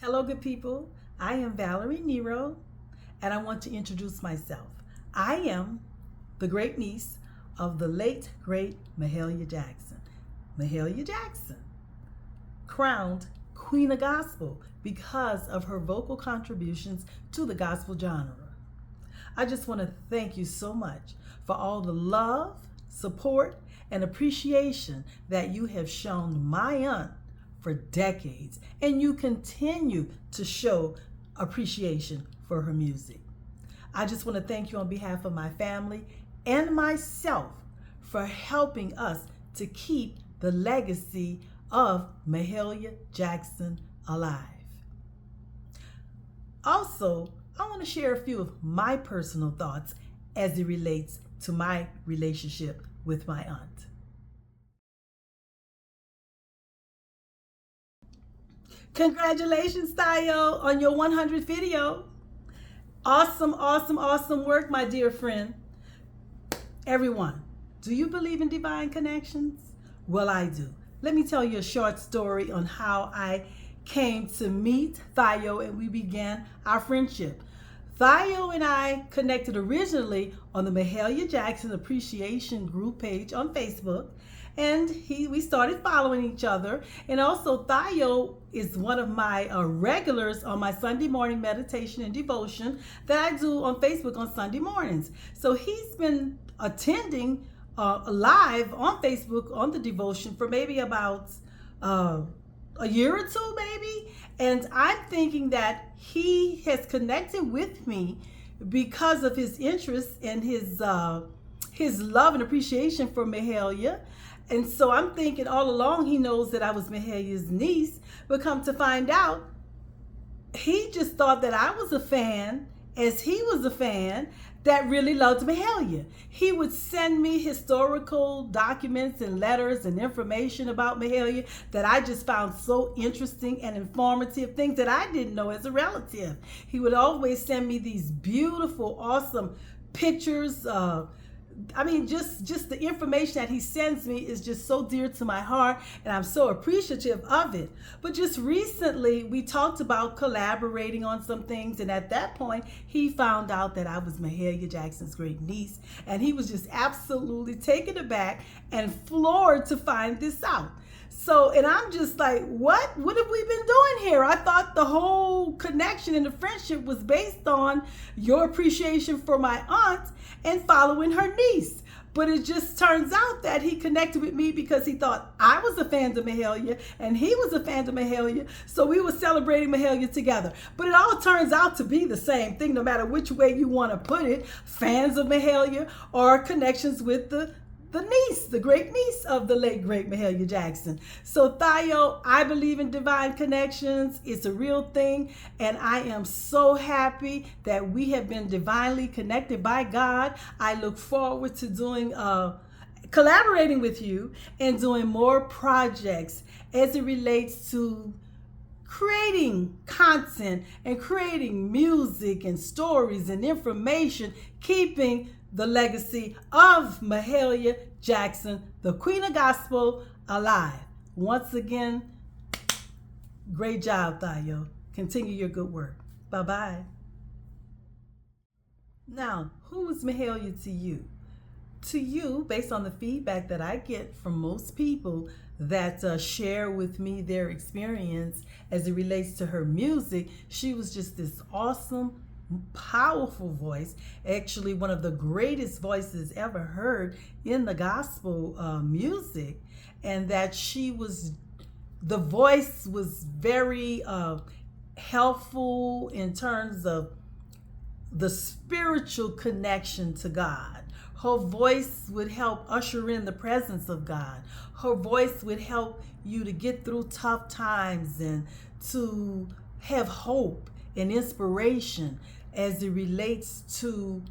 Hello, good people. I am Valerie Nero, and I want to introduce myself. I am the great niece of the late, great Mahalia Jackson. Mahalia Jackson, crowned Queen of Gospel because of her vocal contributions to the gospel genre. I just want to thank you so much for all the love, support, and appreciation that you have shown my aunt for decades, and you continue to show appreciation for her music. I just want to thank you on behalf of my family and myself for helping us to keep the legacy of Mahalia Jackson alive. Also, I want to share a few of my personal thoughts as it relates to my relationship with my aunt. Congratulations, Thilo, on your 100th video. Awesome, awesome, awesome work, my dear friend. Everyone, do you believe in divine connections? Well, I do. Let me tell you a short story on how I came to meet Thilo and we began our friendship. Thilo and I connected originally on the Mahalia Jackson Appreciation Group page on Facebook, and we started following each other. And also Thilo is one of my regulars on my Sunday morning meditation and devotion that I do on Facebook on Sunday mornings. So he's been attending live on Facebook on the devotion for maybe about a year or two maybe, and I'm thinking that he has connected with me because of his interest and his love and appreciation for Mahalia. And so I'm thinking all along he knows that I was Mahalia's niece, but come to find out, he just thought that I was a fan, as he was a fan that really loved Mahalia. He would send me historical documents and letters and information about Mahalia that I just found so interesting and informative, things that I didn't know as a relative. He would always send me these beautiful, awesome pictures. Just the information that he sends me is just so dear to my heart, and I'm so appreciative of it. But just recently, we talked about collaborating on some things, and at that point, he found out that I was Mahalia Jackson's great niece, and he was just absolutely taken aback and floored to find this out. So, and I'm just like, what have we been doing here? I thought the whole connection and the friendship was based on your appreciation for my aunt and following her niece. But it just turns out that he connected with me because he thought I was a fan of Mahalia and he was a fan of Mahalia. So we were celebrating Mahalia together. But it all turns out to be the same thing, no matter which way you want to put it. Fans of Mahalia or connections with the niece, the great niece of the late, great Mahalia Jackson. So Thilo, I believe in divine connections. It's a real thing. And I am so happy that we have been divinely connected by God. I look forward to doing, collaborating with you and doing more projects as it relates to creating content and creating music and stories and information, keeping the legacy of Mahalia Jackson, the Queen of Gospel, alive. Once again, great job, Thilo. Continue your good work. Bye-bye. Now, who is Mahalia to you? To you, based on the feedback that I get from most people that share with me their experience as it relates to her music, she was just this awesome, powerful voice, actually one of the greatest voices ever heard in the gospel music, and that the voice was very helpful in terms of the spiritual connection to God. Her voice would help usher in the presence of God. Her voice would help you to get through tough times and to have hope and inspiration as it relates to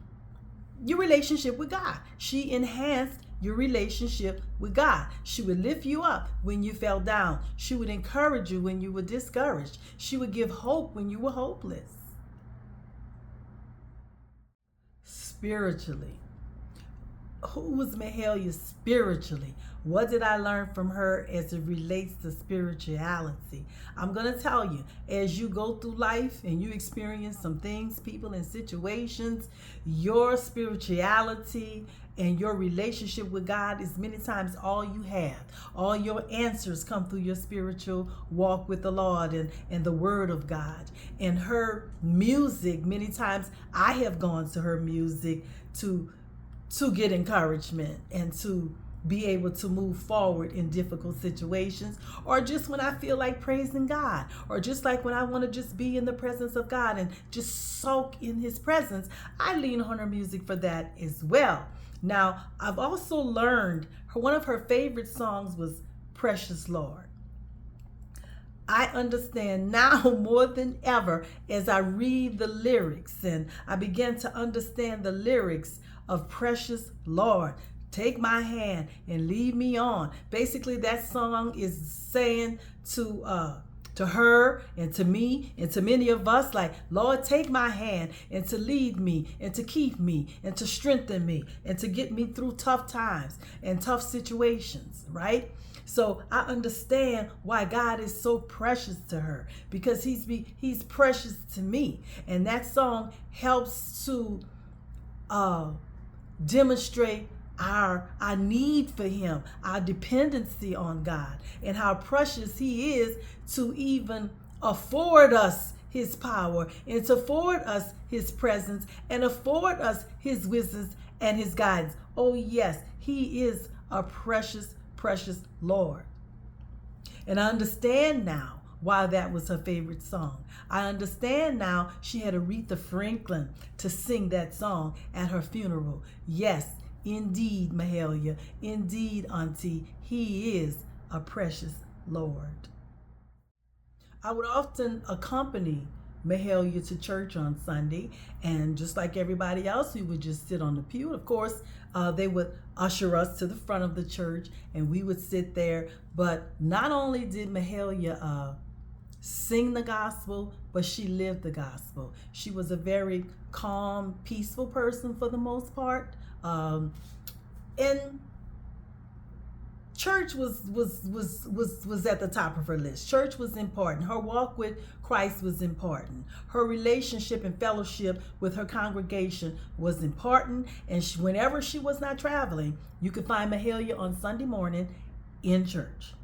your relationship with God. She enhanced your relationship with God. She would lift you up when you fell down. She would encourage you when you were discouraged. She would give hope when you were hopeless. Spiritually, who was Mahalia spiritually? What did I learn from her as it relates to spirituality? I'm going to tell you, as you go through life and you experience some things, people, and situations, your spirituality and your relationship with God is many times all you have. All your answers come through your spiritual walk with the Lord and the Word of God. And her music, many times I have gone to her music to get encouragement and to be able to move forward in difficult situations, or just when I feel like praising God, or just like when I want to just be in the presence of God and just soak in His presence, I lean on her music for that as well. Now, I've also learned one of her favorite songs was Precious Lord. I understand now more than ever as I read the lyrics and I begin to understand the lyrics of Precious Lord. Take my hand and lead me on. Basically, that song is saying to her and to me and to many of us, like, Lord, take my hand and to lead me and to keep me and to strengthen me and to get me through tough times and tough situations, right? So I understand why God is so precious to her, because he's precious to me. And that song helps to demonstrate our need for Him, our dependency on God, and how precious He is to even afford us His power and to afford us His presence and afford us His wisdom and His guidance. Oh yes, He is a precious, precious Lord. And I understand now why that was her favorite song. I understand now she had Aretha Franklin to sing that song at her funeral. Yes, indeed, Mahalia, indeed, Auntie, He is a precious Lord. I would often accompany Mahalia to church on Sunday, and just like everybody else, we would just sit on the pew. Of course, they would usher us to the front of the church, and we would sit there. But not only did Mahalia sing the gospel, but she lived the gospel. She was a very calm, peaceful person for the most part. And church was at the top of her list. Church was important. Her walk with Christ was important. Her relationship and fellowship with her congregation was important. And whenever she was not traveling, you could find Mahalia on Sunday morning in church.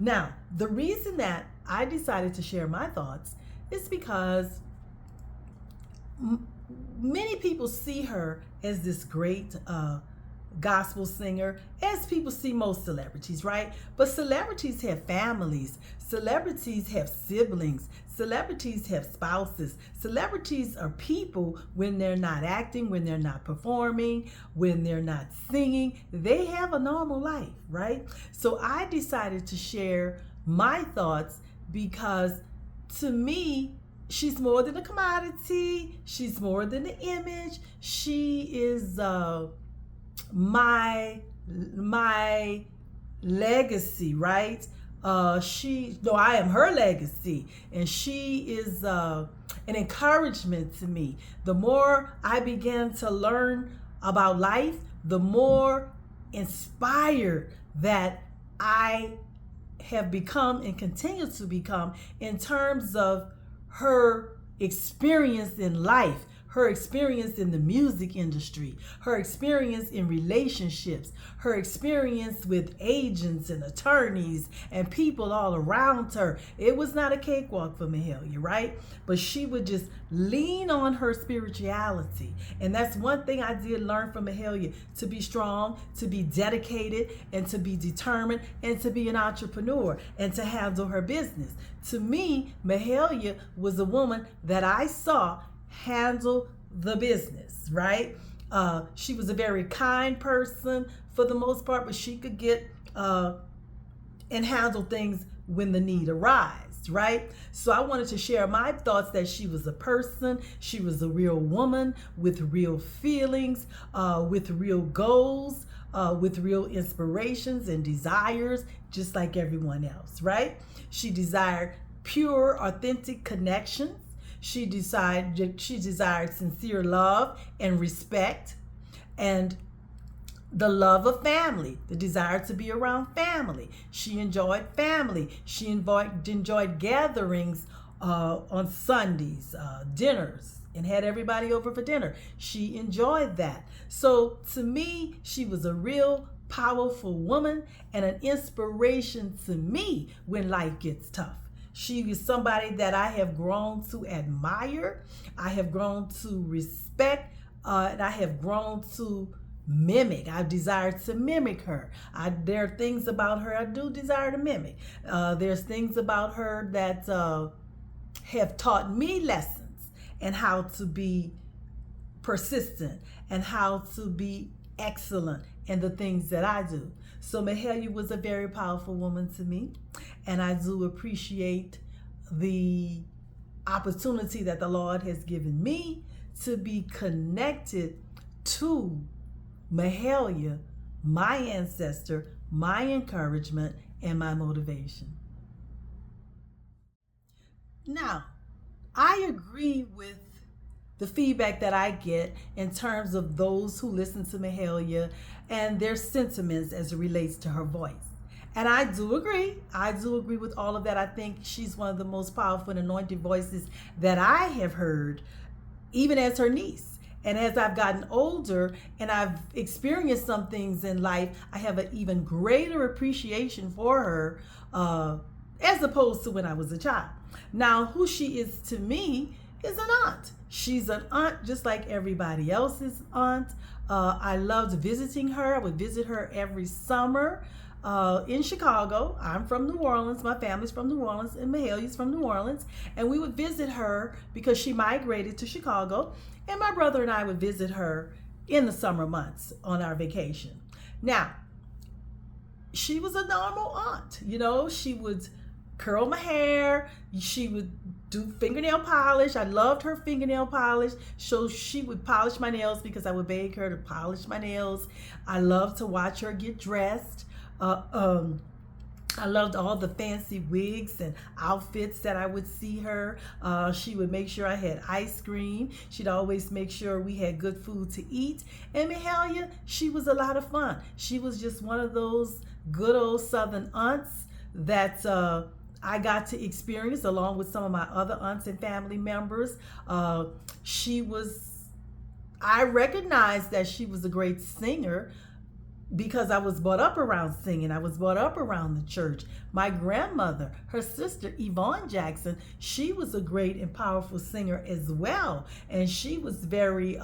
Now, the reason that I decided to share my thoughts is because many people see her as this great gospel singer, as people see most celebrities, right? But celebrities have families, celebrities have siblings, celebrities have spouses. Celebrities are people when they're not acting, when they're not performing, when they're not singing. They have a normal life, right? So I decided to share my thoughts because, to me, she's more than a commodity. She's more than an image. She is my legacy, right? I am her legacy, and she is an encouragement to me. The more I began to learn about life, the more inspired that I have become and continue to become in terms of her experience in life, her experience in the music industry, her experience in relationships, her experience with agents and attorneys and people all around her. It was not a cakewalk for Mahalia, right? But she would just lean on her spirituality. And that's one thing I did learn from Mahalia: to be strong, to be dedicated, and to be determined, and to be an entrepreneur, and to handle her business. To me, Mahalia was a woman that I saw handle the business, right? She was a very kind person for the most part, but she could get and handle things when the need arises, right? So I wanted to share my thoughts that she was a person, she was a real woman with real feelings, with real goals, with real inspirations and desires, just like everyone else, right? She desired pure, authentic connections. She desired sincere love and respect. And the love of family, the desire to be around family. She enjoyed family. She enjoyed gatherings on Sundays, dinners, and had everybody over for dinner. She enjoyed that. So to me, she was a real powerful woman and an inspiration to me when life gets tough. She was somebody that I have grown to admire, I have grown to respect, and I have grown to mimic. I desire to mimic her. There are things about her I do desire to mimic. There's things about her that have taught me lessons and how to be persistent and how to be excellent in the things that I do. So Mahalia was a very powerful woman to me, and I do appreciate the opportunity that the Lord has given me to be connected to Mahalia, my ancestor, my encouragement, and my motivation. Now, I agree with the feedback that I get in terms of those who listen to Mahalia and their sentiments as it relates to her voice. And I do agree. I do agree with all of that. I think she's one of the most powerful and anointed voices that I have heard, even as her niece. And as I've gotten older and I've experienced some things in life, I have an even greater appreciation for her as opposed to when I was a child. Now, who she is to me is an aunt. She's an aunt just like everybody else's aunt. I loved visiting her. I would visit her every summer in Chicago. I'm from New Orleans. My family's from New Orleans, and Mahalia's from New Orleans. And we would visit her because she migrated to Chicago. And my brother and I would visit her in the summer months on our vacation. Now, she was a normal aunt. You know, she would curl my hair. She would do fingernail polish. I loved her fingernail polish. So she would polish my nails because I would beg her to polish my nails. I loved to watch her get dressed. I loved all the fancy wigs and outfits that I would see her. She would make sure I had ice cream. She'd always make sure we had good food to eat. And Mahalia, she was a lot of fun. She was just one of those good old Southern aunts that I got to experience along with some of my other aunts and family members. I recognized that she was a great singer because I was brought up around singing. I was brought up around the church. My grandmother, her sister, Yvonne Jackson, she was a great and powerful singer as well. And she was very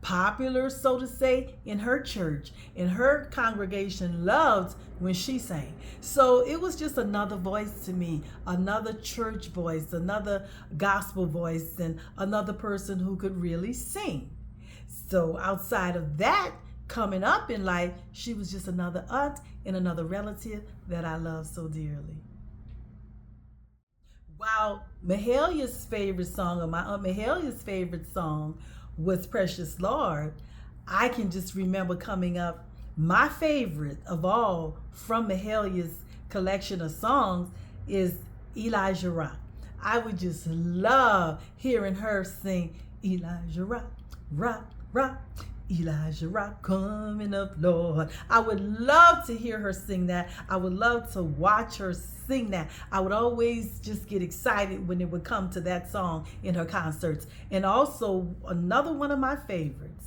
popular, so to say, in her church. And her congregation loved when she sang. So it was just another voice to me, another church voice, another gospel voice, and another person who could really sing. So outside of that, coming up in life, she was just another aunt and another relative that I love so dearly. While Mahalia's favorite song, or my Aunt Mahalia's favorite song, was Precious Lord, I can just remember coming up, my favorite of all from Mahalia's collection of songs is Elijah Rock. I would just love hearing her sing Elijah Rock, rock, rock. Elijah Rock coming up, Lord. I would love to hear her sing that. I would love to watch her sing that. I would always just get excited when it would come to that song in her concerts. And also another one of my favorites.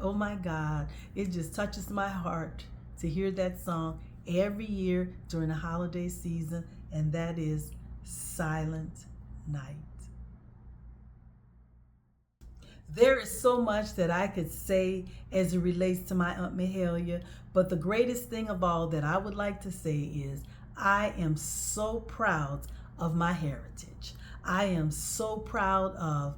Oh my God, it just touches my heart to hear that song every year during the holiday season, and that is Silent Night. There is so much that I could say as it relates to my Aunt Mahalia, but the greatest thing of all that I would like to say is I am so proud of my heritage. I am so proud of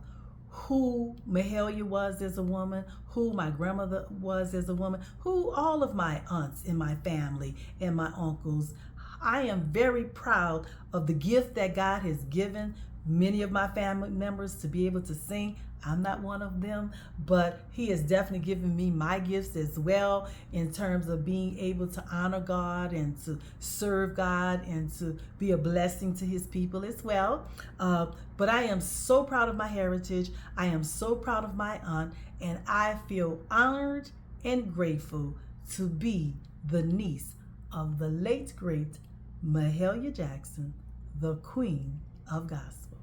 who Mahalia was as a woman, who my grandmother was as a woman, who all of my aunts in my family and my uncles. I am very proud of the gift that God has given many of my family members to be able to sing. I'm not one of them, but he has definitely given me my gifts as well in terms of being able to honor God and to serve God and to be a blessing to his people as well. But I am so proud of my heritage. I am so proud of my aunt, and I feel honored and grateful to be the niece of the late, great Mahalia Jackson, the Queen of Gospel.